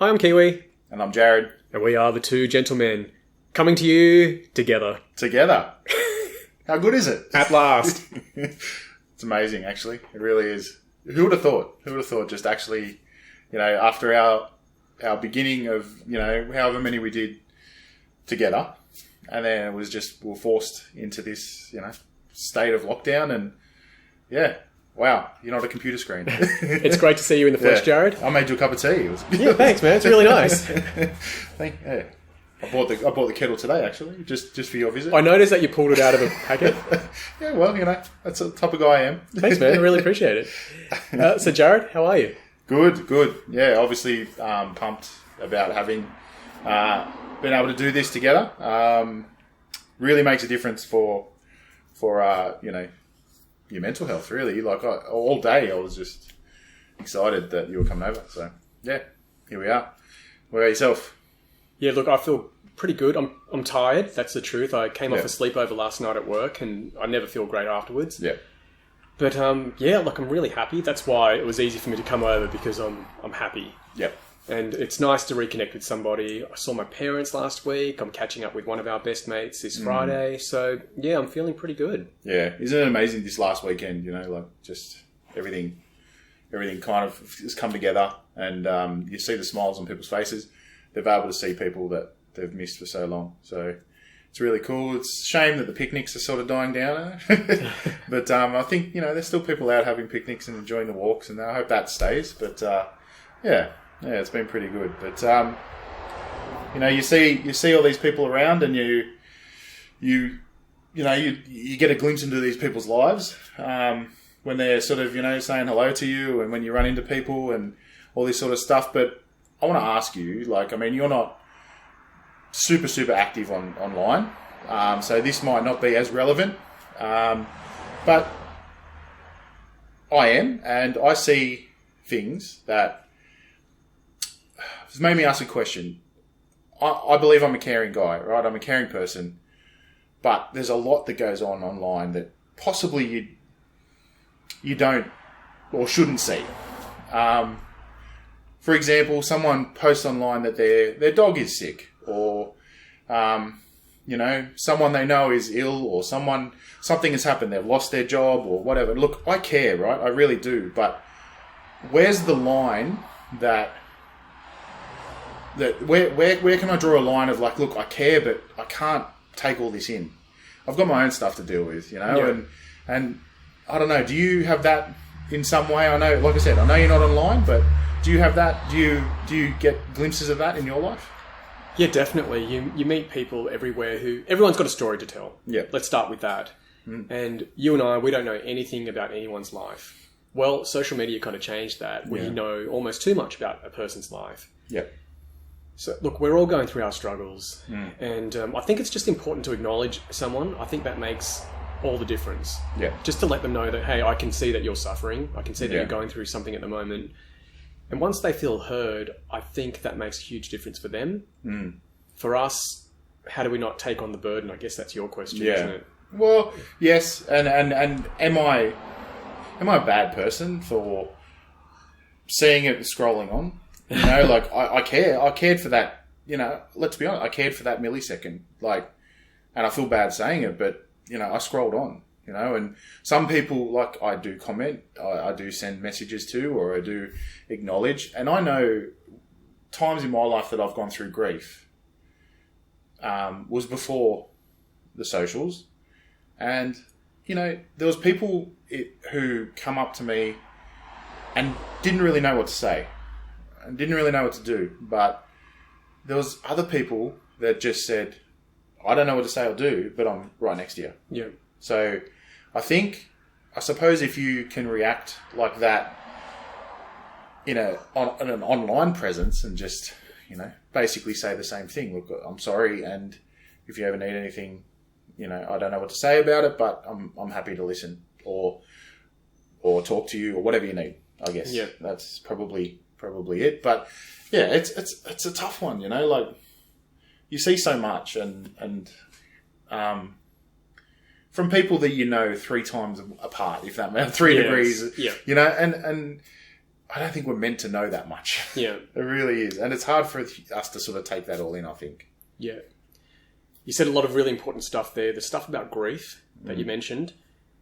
Hi, I'm Kiwi. And I'm Jarad. And we are the two gentlemen coming to you together. Together. How good is it? At last. It's amazing, actually. It really is. Who would have thought? Who would have thought just actually, after our beginning of, however many we did together, and then it was just, we were forced into this, state of lockdown, and yeah. Wow, you're not a computer screen. It's great to see you in the flesh, Jarad. I made you a cup of tea. Yeah, thanks, man. It's really nice. Yeah. I bought the kettle today, actually, just for your visit. I noticed that you pulled it out of a packet. Yeah, well, that's the type of guy I am. Thanks, man. I really appreciate it. So, Jarad, how are you? Good. Yeah, obviously pumped about having been able to do this together. Really makes a difference for your mental health, really. Like, all day I was just excited that you were coming over. So, yeah, here we are. What about yourself? Yeah, look, I feel pretty good. I'm tired, that's the truth. I came off a sleepover last night at work and I never feel great afterwards. Yeah. But, I'm really happy. That's why it was easy for me to come over, because I'm happy. Yep. And it's nice to reconnect with somebody. I saw my parents last week. I'm catching up with one of our best mates this Friday. So, yeah, I'm feeling pretty good. Yeah. Isn't it amazing this last weekend, just everything kind of has come together, and you see the smiles on people's faces. They're able to see people that they've missed for so long. So it's really cool. It's a shame that the picnics are sort of dying down. But I think, there's still people out having picnics and enjoying the walks, and I hope that stays. But yeah, it's been pretty good. But you see all these people around, and you get a glimpse into these people's lives when they're sort of saying hello to you, and when you run into people and all this sort of stuff. But I want to ask you, you're not super active online, so this might not be as relevant, but I am, and I see things that has made me ask a question. I believe I'm a caring guy, right? I'm a caring person, but there's a lot that goes on online that possibly you don't or shouldn't see. For example, someone posts online that their dog is sick, or someone they know is ill, or something has happened, they've lost their job or whatever. Look, I care, right? I really do. But where's the line that where can I draw a line of look, I care, but I can't take all this in. I've got my own stuff to deal with, and I don't know. Do you have that in some way? I know, like I said, I know you're not online, but do you have that? Do you get glimpses of that in your life? Yeah, definitely. You meet people everywhere everyone's got a story to tell. Yeah. Let's start with that. And you and we don't know anything about anyone's life. Well, social media kind of changed that. We know almost too much about a person's life. Yeah. So, look, we're all going through our struggles. And I think it's just important to acknowledge someone. I think that makes all the difference. Yeah. Just to let them know that, hey, I can see that you're suffering. I can see that you're going through something at the moment. And once they feel heard, I think that makes a huge difference for them. For us, how do we not take on the burden? I guess that's your question, isn't it? Well, yes. And am I a bad person for seeing it scrolling on? I care. I cared for that. Let's be honest. I cared for that millisecond. And I feel bad saying it, but I scrolled on. And some people, I do comment, I do send messages to, or I do acknowledge. And I know times in my life that I've gone through grief was before the socials. And, there was people who come up to me and didn't really know what to say and didn't really know what to do. But there was other people that just said, I don't know what to say or do, but I'm right next to you. Yeah. So I suppose if you can react like that on an online presence and just, basically say the same thing. Look, I'm sorry, and if you ever need anything, I don't know what to say about it, but I'm happy to listen or talk to you or whatever you need, I guess. Yeah. That's probably it. But yeah, it's a tough one, you see so much and from people that 3 times apart, if that matters, 3 degrees, and I don't think we're meant to know that much. Yeah. It really is. And it's hard for us to sort of take that all in, I think. Yeah. You said a lot of really important stuff there. The stuff about grief that you mentioned,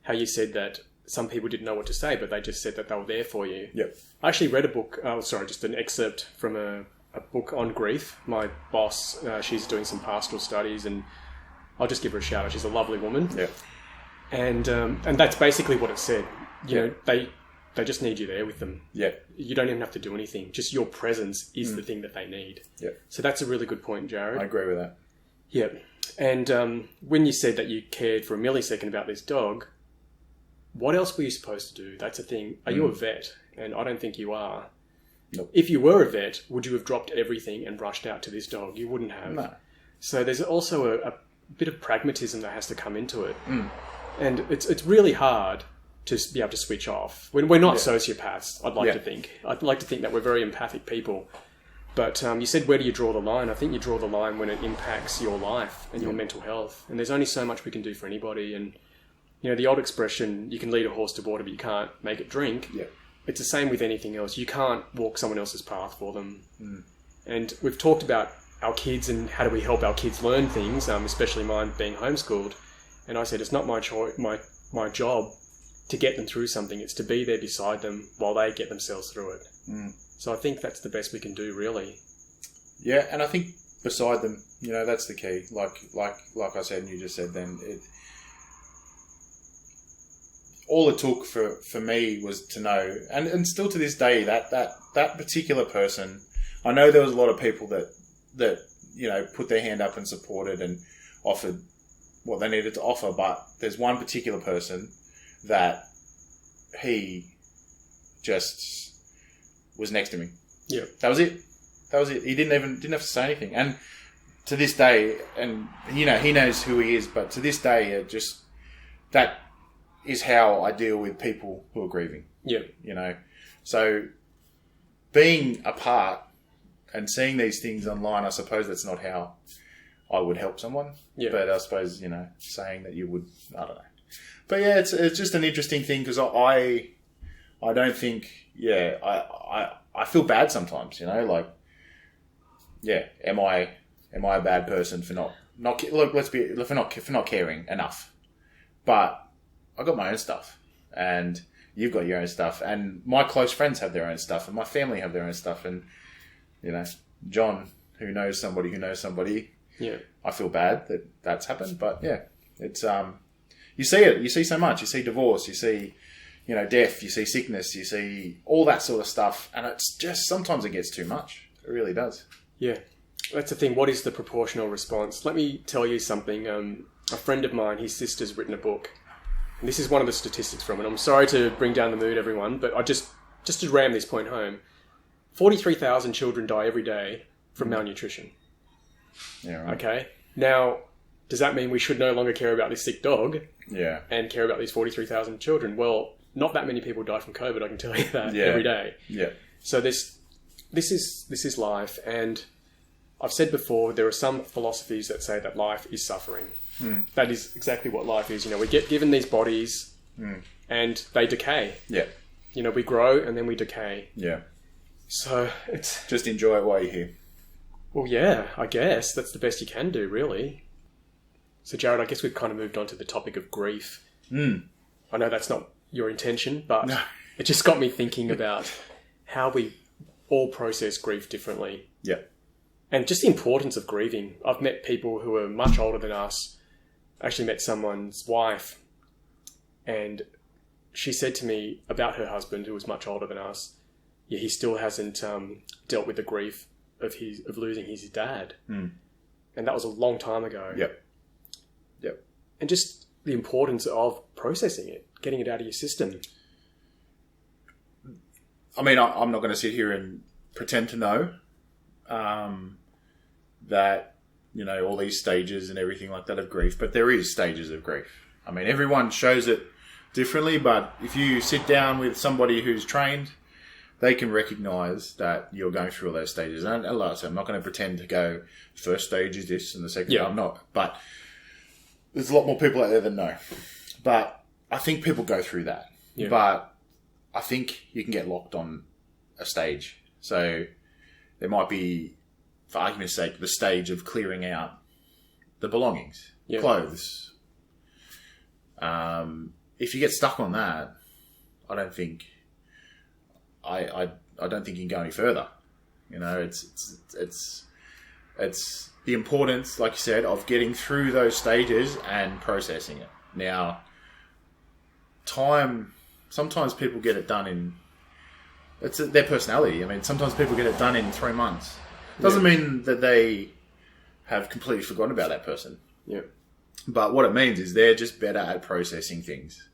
how you said that some people didn't know what to say, but they just said that they were there for you. Yep. I actually read a book, just an excerpt from a book on grief. My boss, she's doing some pastoral studies, and I'll just give her a shout out. She's a lovely woman. Yeah. And that's basically what it said. You know, they just need you there with them. Yeah. You don't even have to do anything. Just your presence is the thing that they need. Yeah. So that's a really good point, Jarad. I agree with that. Yeah. And when you said that you cared for a millisecond about this dog, what else were you supposed to do? That's the thing. Are you a vet? And I don't think you are. Nope. If you were a vet, would you have dropped everything and rushed out to this dog? You wouldn't have. No. So there's also a bit of pragmatism that has to come into it. And it's really hard to be able to switch off. When we're not sociopaths, I'd like to think. I'd like to think that we're very empathic people. But you said, where do you draw the line? I think you draw the line when it impacts your life and your mental health. And there's only so much we can do for anybody. And, you know, the old expression, you can lead a horse to water, but you can't make it drink. Yeah. It's the same with anything else. You can't walk someone else's path for them. And we've talked about our kids and how do we help our kids learn things, especially mine being homeschooled. And I said, it's not my job to get them through something. It's to be there beside them while they get themselves through it. So I think that's the best we can do, really. Yeah, and I think beside them, you know, that's the key. Like I said, and you just said then, all it took for me was to know, and still to this day, that particular person, I know there was a lot of people that you know, put their hand up and supported and offered what they needed to offer, but there's one particular person that he just was next to me. Yeah. That was it. He didn't have to say anything. And to this day, and you know, he knows who he is, but to this day, that is how I deal with people who are grieving. Yeah. You know, so being apart and seeing these things online, I suppose that's not how I would help someone. Yeah. But I suppose, you know, saying that you would, I don't know. But yeah, it's just an interesting thing because I don't think, I feel bad sometimes, you know, like, yeah, am I a bad person for not look, for not caring enough? But I got my own stuff, and you've got your own stuff, and my close friends have their own stuff, and my family have their own stuff, and you know, John, who knows somebody, yeah, I feel bad that that's happened, but yeah, it's you see it, you see so much, you see divorce, you see, you know, death, you see sickness, you see all that sort of stuff, and it's just sometimes it gets too much. It really does. Yeah, that's the thing. What is the proportional response? Let me tell you something. A friend of mine, his sister's written a book. And this is one of the statistics from it. I'm sorry to bring down the mood, everyone, but I just to ram this point home, 43,000 children die every day from malnutrition. Yeah, right. Okay. Now, does that mean we should no longer care about this sick dog? Yeah. And care about these 43,000 children? Well, not that many people die from COVID, I can tell you that, every day. Yeah. So this is life, and I've said before, there are some philosophies that say that life is suffering. That is exactly what life is. You know, we get given these bodies and they decay. Yeah. You know, we grow and then we decay. Yeah. So it's... Just enjoy it while you're here. Well, yeah, I guess. That's the best you can do, really. So, Jarad, I guess we've kind of moved on to the topic of grief. I know that's not your intention, but it just got me thinking about how we all process grief differently. Yeah. And just the importance of grieving. I've met people who are much older than us. I actually met someone's wife, and she said to me about her husband, who was much older than us, he still hasn't dealt with the grief of losing his dad. And that was a long time ago. Yep. And just the importance of processing it, getting it out of your system. I mean, I'm not going to sit here and pretend to know that, you know, all these stages and everything like that of grief, but there is stages of grief. I mean, everyone shows it differently, but if you sit down with somebody who's trained, they can recognise that you're going through all those stages. And like I said, I'm not going to pretend to go, the first stage is this and the second, I'm not. But there's a lot more people out there that know. But I think people go through that. Yeah. But I think you can get locked on a stage. So there might be, for argument's sake, the stage of clearing out the belongings, clothes. If you get stuck on that, I don't think I don't think you can go any further. You know, it's the importance, like you said, of getting through those stages and processing it. Now, sometimes people get it done in, it's their personality. I mean, sometimes people get it done in 3 months. Doesn't mean that they have completely forgotten about that person. Yeah. But what it means is they're just better at processing things.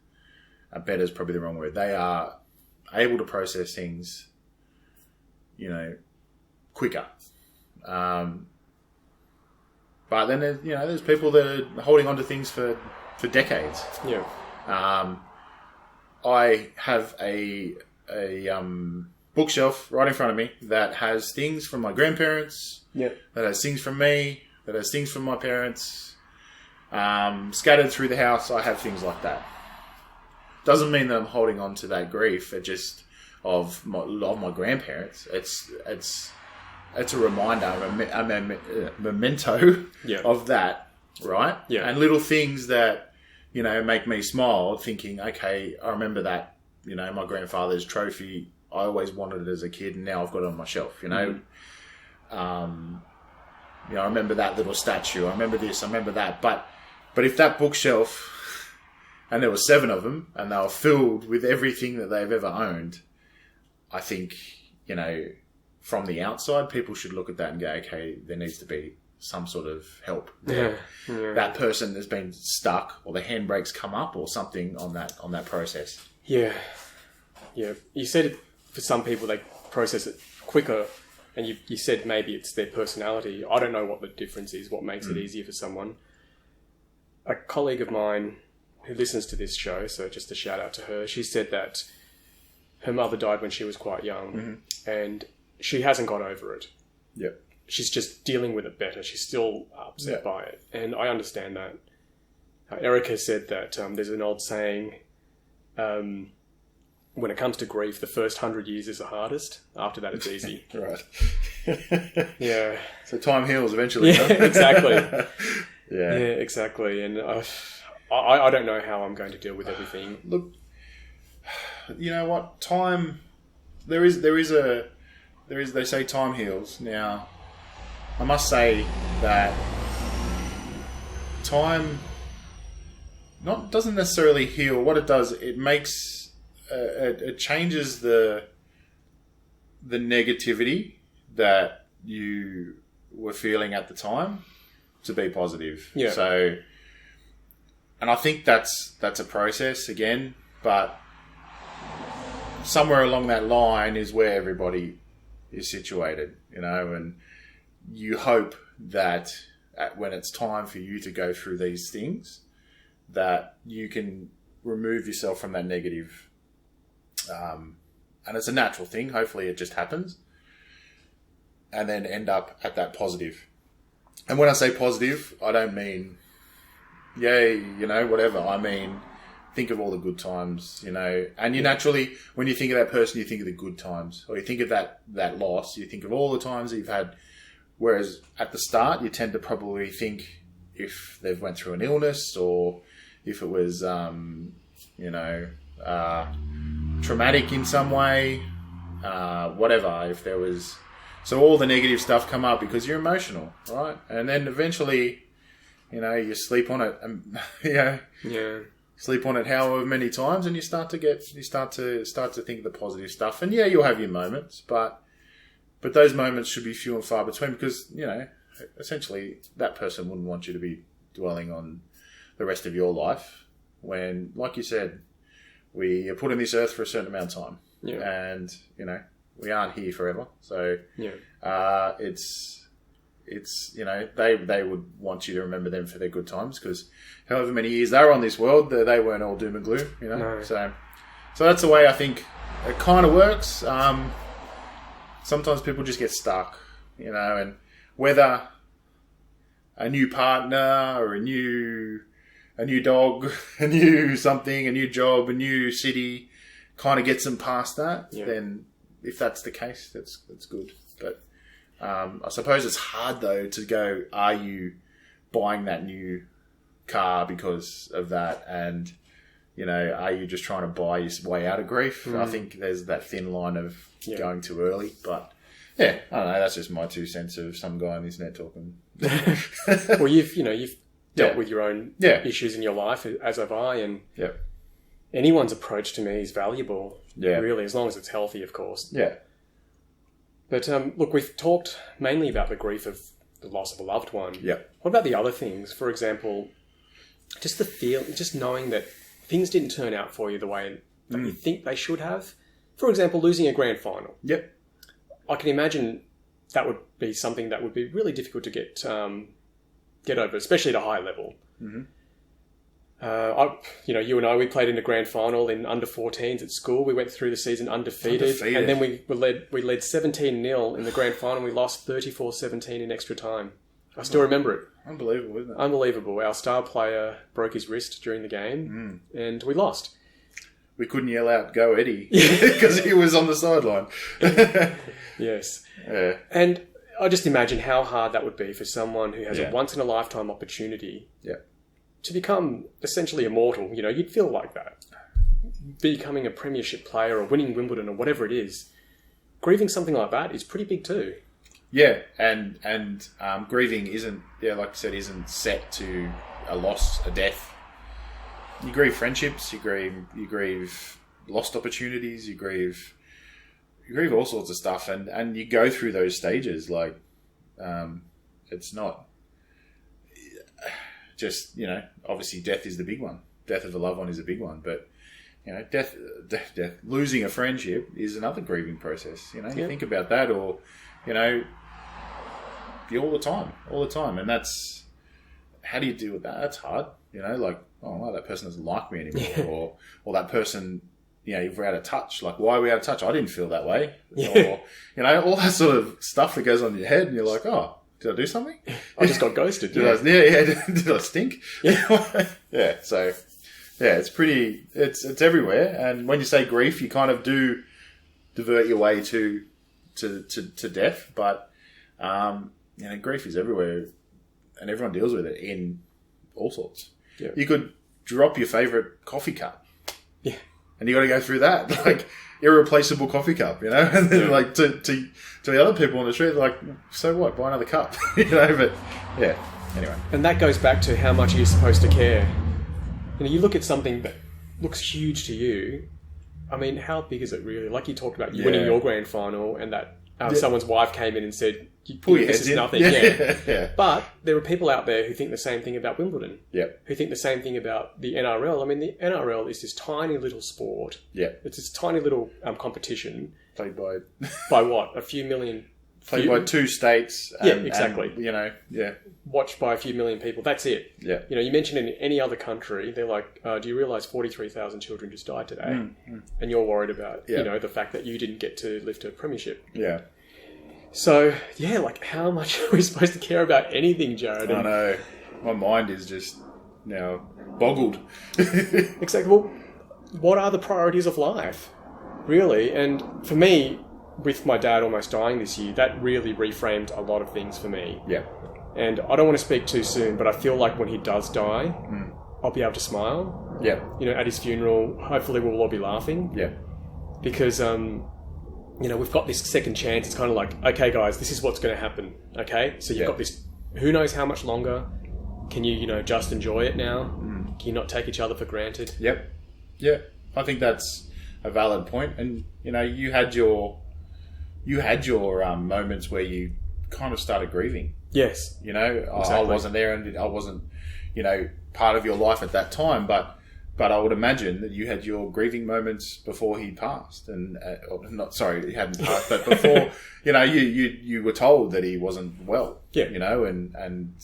Better is probably the wrong word. They are able to process things, you know, quicker. But then there's people that are holding on to things for decades. Yeah. I have a bookshelf right in front of me that has things from my grandparents. Yeah. That has things from me. That has things from my parents. Scattered through the house, I have things like that. Doesn't mean that I'm holding on to that grief. It just of my grandparents. It's a reminder, a memento of that, right? Yeah. And little things that, you know, make me smile, thinking, okay, I remember that, you know, my grandfather's trophy. I always wanted it as a kid, and now I've got it on my shelf. You know, you know, I remember that little statue. I remember this. I remember that. But if that bookshelf, and there were 7 of them, and they were filled with everything that they've ever owned, I think, you know, from the outside, people should look at that and go, okay, there needs to be some sort of help there. Yeah. That person has been stuck, or the handbrake's come up, or something on that process. Yeah. Yeah. You said for some people they process it quicker, and you said maybe it's their personality. I don't know what the difference is, what makes it easier for someone. A colleague of mine who listens to this show, so just a shout out to her, she said that her mother died when she was quite young, and she hasn't got over it. Yep. She's just dealing with it better. She's still upset by it. And I understand that. Erica said that there's an old saying, when it comes to grief, the first 100 years is the hardest. After that, it's easy. Right. Yeah. So time heals eventually. Yeah, exactly. Yeah, exactly. And I don't know how I'm going to deal with everything. Look, you know what? Time. They say time heals. Now, I must say that time doesn't necessarily heal. What it does, it makes it changes the negativity that you were feeling at the time to be positive. Yeah. So, and I think that's a process again, but somewhere along that line is where everybody is situated, you know, and you hope that when it's time for you to go through these things, that you can remove yourself from that negative. And it's a natural thing. Hopefully it just happens. And then end up at that positive. And when I say positive, I don't mean, yay, you know, whatever. I mean, think of all the good times, you know. And you naturally, when you think of that person, you think of the good times. Or you think of that loss, you think of all the times that you've had. Whereas at the start, you tend to probably think if they've went through an illness or if it was, you know, traumatic in some way, whatever. If there was... So all the negative stuff come up because you're emotional, right? And then eventually, you know, you sleep on it, and sleep on it however many times, and you start to think of the positive stuff. And yeah, you'll have your moments, but those moments should be few and far between because, you know, essentially that person wouldn't want you to be dwelling on the rest of your life when, like you said, we are put on this earth for a certain amount of time, and you know. We aren't here forever, so it's you know they would want you to remember them for their good times because however many years they were on this world, they weren't all doom and gloom, you know. No. So that's the way I think it kind of works. Sometimes people just get stuck, you know, and whether a new partner or a new dog, a new something, a new job, a new city, kind of gets them past that, then if that's the case, that's good. But I suppose it's hard though to go, are you buying that new car because of that, and are you just trying to buy your way out of grief? I think there's that thin line of going too early, but yeah, I don't know. That's just my 2 cents of some guy on the internet talking. Well, you've dealt with your own issues in your life, as have I, and anyone's approach to me is valuable. Yeah, really, as long as it's healthy, of course. Yeah. But look, we've talked mainly about the grief of the loss of a loved one. Yeah. What about the other things? For example, just knowing that things didn't turn out for you the way that you think they should have. For example, losing a grand final. Yep. I can imagine that would be something that would be really difficult to get over, especially at a high level. Mm-hmm. You and I, we played in a grand final in under 14s at school. We went through the season undefeated. And then we led 17-0 in the grand final. We lost 34-17 in extra time. I still remember it. Unbelievable, isn't it? Unbelievable. Our star player broke his wrist during the game, and we lost. We couldn't yell out, "Go Eddie," because he was on the sideline. Yes. Yeah. And I just imagine how hard that would be for someone who has a once-in-a-lifetime opportunity to become essentially immortal. You'd feel like that. Becoming a premiership player or winning Wimbledon or whatever it is, grieving something like that is pretty big too. Yeah, and grieving isn't, like you said, isn't set to a loss, a death. You grieve friendships, you grieve lost opportunities, you grieve all sorts of stuff, and you go through those stages. Like, it's not just, obviously death is the big one. Death of a loved one is a big one, but death, losing a friendship is another grieving process. You think about that, or all the time, and that's, how do you deal with that? That's hard. Like, oh no, that person doesn't like me anymore, or that person, if we're out of touch, like, why are we out of touch? I didn't feel that way, or all that sort of stuff that goes on in your head, and you're like, oh, did I do something? I just got ghosted. Did I stink? Yeah. So it's pretty. It's everywhere, and when you say grief, you kind of do divert your way to death, but grief is everywhere, and everyone deals with it in all sorts. Yeah. You could drop your favourite coffee cup. Yeah. And you got to go through that, like, irreplaceable coffee cup, and then like to the other people on the street, like, so what? Buy another cup, but yeah. Anyway. And that goes back to how much you're supposed to care. You look at something that looks huge to you. I mean, how big is it really? Like you talked about, you winning your grand final, and that someone's wife came in and said, "This is nothing." Yeah. But there are people out there who think the same thing about Wimbledon. Yeah. Who think the same thing about the NRL. I mean, the NRL is this tiny little sport. Yeah. It's this tiny little competition played by what? A few million. Played by 2 states. Exactly. And, watched by a few million people. That's it. Yeah. You mention in any other country, they're like, do you realise 43,000 children just died today? And you're worried about, the fact that you didn't get to lift a premiership. Yeah. So, like, how much are we supposed to care about anything, Jarad? I know. My mind is just now boggled. Exactly. Well, what are the priorities of life, really? And for me, with my dad almost dying this year, that really reframed a lot of things for me. Yeah. And I don't want to speak too soon, but I feel like when he does die, I'll be able to smile. Yeah. At his funeral, hopefully we'll all be laughing. Yeah. Because, we've got this second chance. It's kind of like, okay, guys, this is what's going to happen. Okay? So you've got this, who knows how much longer. Can you, just enjoy it now? Can you not take each other for granted? Yep. Yeah. I think that's a valid point. And, you had your moments where you kind of started grieving. Yes. Exactly. I wasn't there, and I wasn't, part of your life at that time, but I would imagine that you had your grieving moments before he passed, and he hadn't passed, but before, you were told that he wasn't well. Yeah. And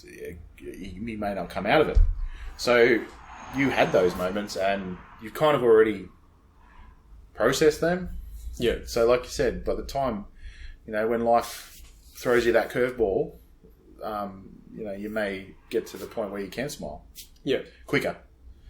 he may not come out of it. So you had those moments, and you've kind of already processed them. Yeah. So, like you said, by the time, when life throws you that curveball, you may get to the point where you can smile. Yeah. Quicker.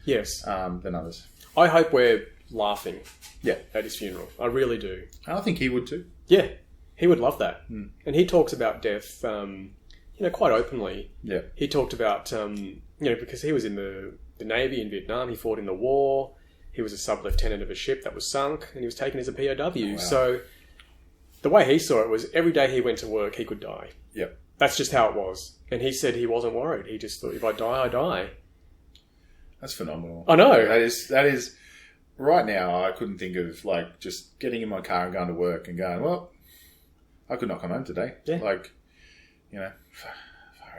Yes. Than others. I hope we're, laughing at his funeral. I really do. And I think he would too. Yeah, he would love that. And he talks about death, quite openly. Yeah. He talked about, because he was in the Navy in Vietnam, he fought in the war, he was a sub-lieutenant of a ship that was sunk, and he was taken as a POW. Oh, wow. So the way he saw it was every day he went to work, he could die. Yep. That's just how it was. And he said he wasn't worried. He just thought, if I die, I die. That's phenomenal. I know. That is right now, I couldn't think of just getting in my car and going to work and going, well, I could not come home today. Yeah. Far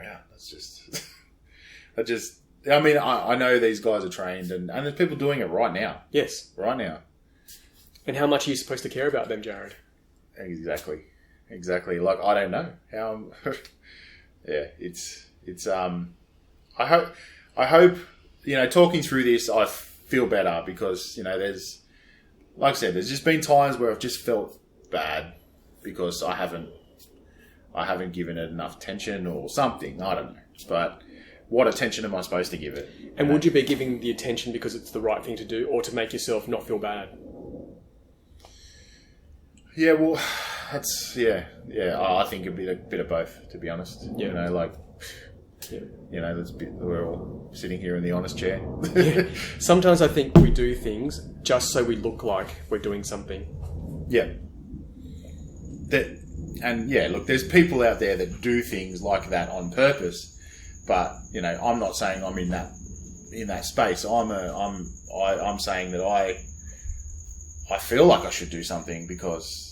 out. That's just, I know these guys are trained and there's people doing it right now. Yes. Right now. And how much are you supposed to care about them, Jarad? Exactly. I don't know how. Yeah, it's. I hope talking through this, I feel better because there's, like I said, there's just been times where I've just felt bad because I haven't given it enough attention or something. I don't know, but what attention am I supposed to give it? And would you be giving the attention because it's the right thing to do, or to make yourself not feel bad? Yeah, well, that's I think it'd be a bit of both, to be honest. Yeah. We're all sitting here in the honest chair. Yeah. Sometimes I think we do things just so we look like we're doing something. Yeah. Look, there's people out there that do things like that on purpose, but I'm not saying I'm in that space. I'm saying that I feel like I should do something because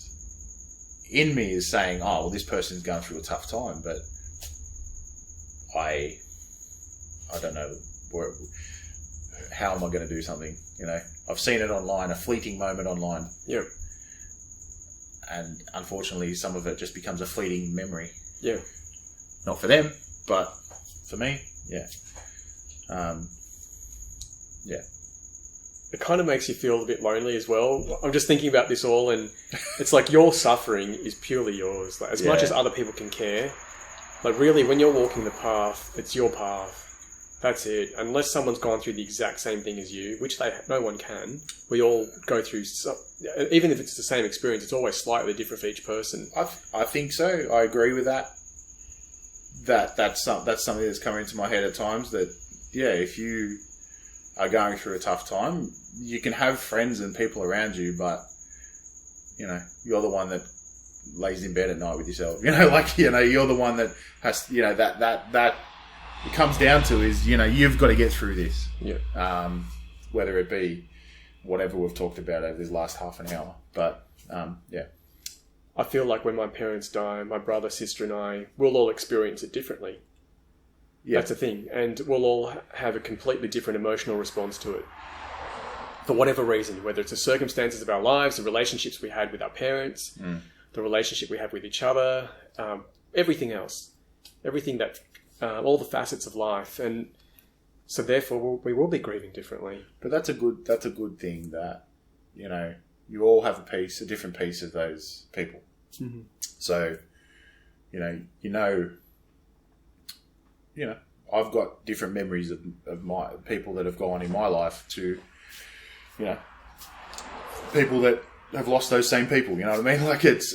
in me is saying, oh, well, this person's going through a tough time, but I don't know how am I going to do something. I've seen it online, a fleeting moment online. Yeah. And unfortunately, some of it just becomes a fleeting memory. Yeah. Not for them, but for me, yeah. It kind of makes you feel a bit lonely as well. I'm just thinking about this all, and it's like your suffering is purely yours. Like, as much as other people can care, like really, when you're walking the path, it's your path. That's it. Unless someone's gone through the exact same thing as you, which no one can. We all go through, even if it's the same experience, it's always slightly different for each person. I think so. I agree with that. That's something that's coming into my head at times. That if you are going through a tough time, you can have friends and people around you, but you're the one that lays in bed at night with yourself. You're the one that has that it comes down to is you've got to get through this. Yeah. Whether it be whatever we've talked about over this last half an hour, but I feel like when my parents die, my brother, sister, and I will all experience it differently. Yeah. That's the thing. And we'll all have a completely different emotional response to it. For whatever reason, whether it's the circumstances of our lives, the relationships we had with our parents, the relationship we have with each other, everything else. Everything that, all the facets of life. And so therefore we will be grieving differently. But that's a good thing that, you all have a different piece of those people. Mm-hmm. So, I've got different memories of my people that have gone in my life to, people that have lost those same people. You know what I mean? Like it's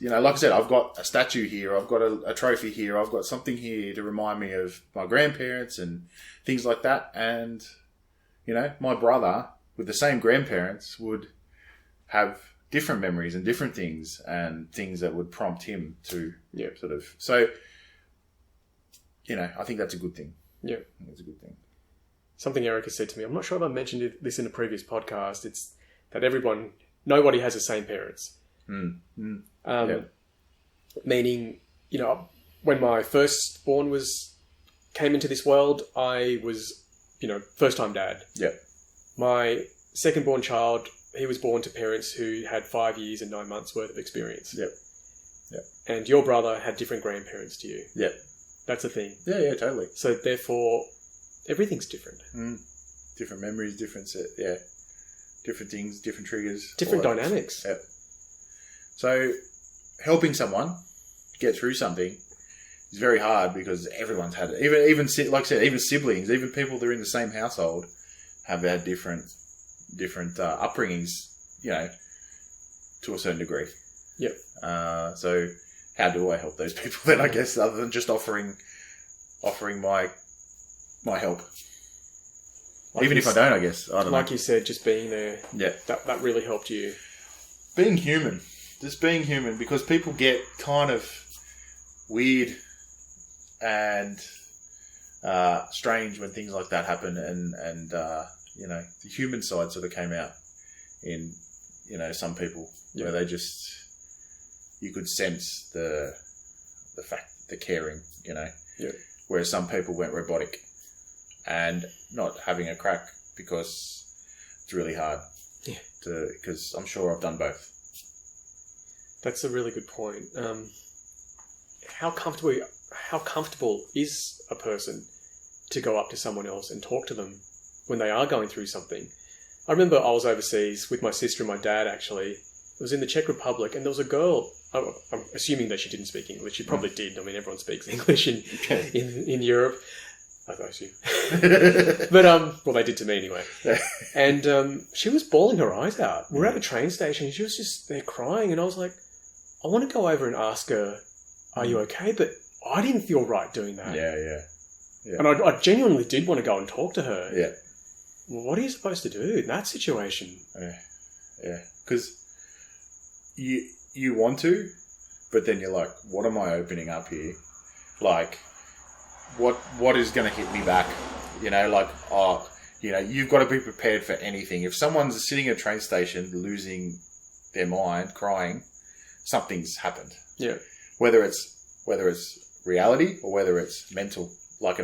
like I said, I've got a statue here, I've got a trophy here, I've got something here to remind me of my grandparents and things like that. And my brother with the same grandparents would have different memories and different things and things that would prompt him to sort of. So, I think that's a good thing. Yeah. I think it's a good thing. Something Erica said to me, I'm not sure if I mentioned this in a previous podcast, it's that nobody has the same parents. Meaning, when my firstborn came into this world, I was, first-time dad. Yeah. My second-born child, he was born to parents who had 5 years and 9 months worth of experience. Yep. Yep. And your brother had different grandparents to you. Yep. That's the thing. Yeah, totally. So therefore, everything's different. Different memories, different things, different triggers. Different dynamics. Yep. So helping someone get through something is very hard because everyone's had it. Even like I said, even siblings, even people that are in the same household have had different upbringings, to a certain degree. Yep. So how do I help those people then, I guess, other than just offering my help? Even if I don't, I guess. I don't know. Like you said, just being there. Yeah. That really helped you. Being human. Just being human, because people get kind of weird and strange when things like that happen, and the human side sort of came out in some people where they just, you could sense the caring, whereas some people went robotic and not having a crack because it's really hard. Yeah, because I'm sure I've done both. That's a really good point. How comfortable is a person to go up to someone else and talk to them when they are going through something? I remember I was overseas with my sister and my dad, actually. It was in the Czech Republic, and there was a girl, I'm assuming that she didn't speak English. She probably did. I mean, everyone speaks English in Europe. I assume. But, well, they did to me anyway. And she was bawling her eyes out. We were at a train station, and she was just there crying, and I was like, I want to go over and ask her, are you okay? But I didn't feel right doing that. Yeah. And I genuinely did want to go and talk to her. Yeah. Well, what are you supposed to do in that situation? Yeah. Because you want to, but then you're like, what am I opening up here? Like, what is going to hit me back? You've got to be prepared for anything. If someone's sitting at a train station losing their mind, crying, something's happened. Yeah. Whether it's reality or whether it's mental, like a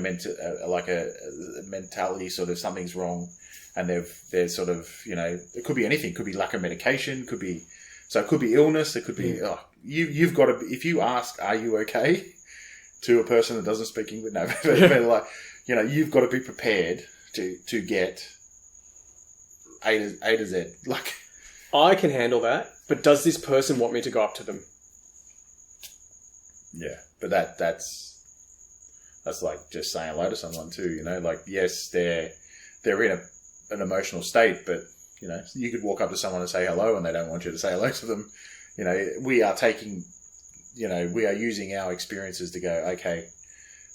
mentality sort of something's wrong, and they're sort of, it could be anything. It could be lack of medication. It could be illness. It could be you've got to. If you ask, "Are you okay?" to a person that doesn't speak English, you've got to be prepared to get A to Z. Like, I can handle that, but does this person want me to go up to them? Yeah, but that's like just saying hello to someone too. Yes, they're in an emotional state, but you could walk up to someone and say hello, and they don't want you to say hello to them. We are using our experiences to go, okay,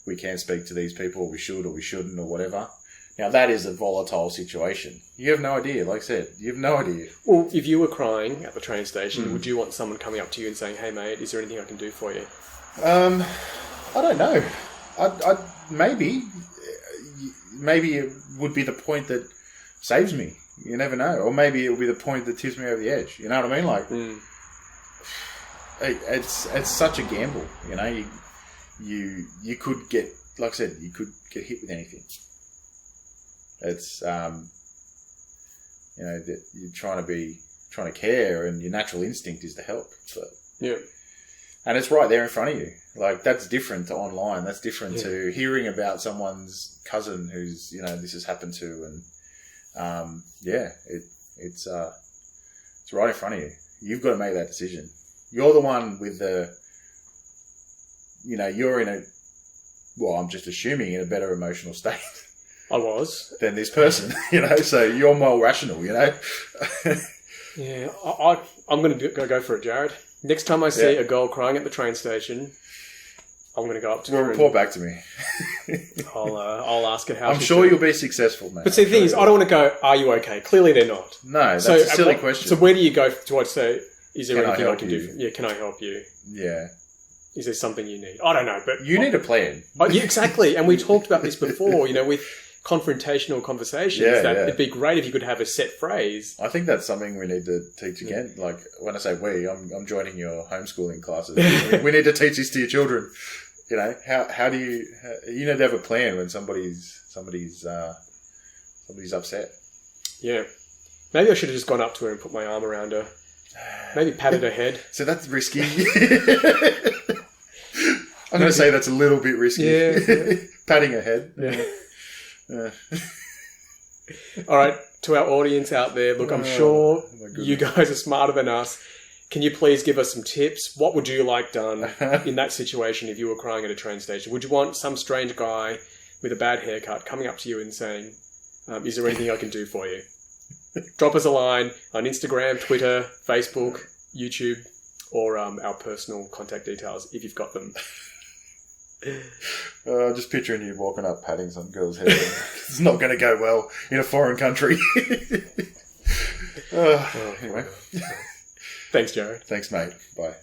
we can speak to these people, or we should, or we shouldn't, or whatever. Now, that is a volatile situation. You have no idea, like I said. You have no idea. Well, if you were crying at the train station, would you want someone coming up to you and saying, hey, mate, is there anything I can do for you? I don't know. Maybe it would be the point that saves me. You never know. Or maybe it will be the point that tips me over the edge. You know what I mean? Like, it's such a gamble. You could get, like I said, you could get hit with anything. It's that you're trying to care, and your natural instinct is to help. But yeah, and it's right there in front of you. Like, that's different to online. That's different to hearing about someone's cousin who's this has happened to, and it's right in front of you. You've got to make that decision. You're the one with the, you're in a, well, I'm just assuming in a better emotional state. I was. Than this person, so you're more rational, Yeah, I'm going to go for it, Jarad. Next time I see a girl crying at the train station, I'm going to go up to her. Report back to me. I'll ask her how. I'm sure you'll be successful, mate. But see, the thing is, I don't want to go, are you okay? Clearly they're not. No, that's a silly question. So where do you go to say, is there anything I can do? Yeah, can I help you? Yeah. Is there something you need? I don't know, but... You need a plan. Yeah, exactly. And we talked about this before, with confrontational conversations, it'd be great if you could have a set phrase. I think that's something we need to teach again. Like, when I say we, I'm joining your homeschooling classes. We need to teach this to your children. How do you... You need to have a plan when somebody's upset. Yeah. Maybe I should have just gone up to her and put my arm around her. Maybe patted her head. So that's risky. I'm going to say that's a little bit risky. Yeah. Patting her head. Yeah. All right. To our audience out there, look, I'm sure you guys are smarter than us. Can you please give us some tips? What would you like done in that situation if you were crying at a train station? Would you want some strange guy with a bad haircut coming up to you and saying, is there anything I can do for you? drop us a line on Instagram, Twitter, Facebook, YouTube, or our personal contact details if you've got them. Just picturing you walking up patting some girl's head. It's not going to go well in a foreign country. Anyway. Thanks, Jarad. Thanks, mate. Bye.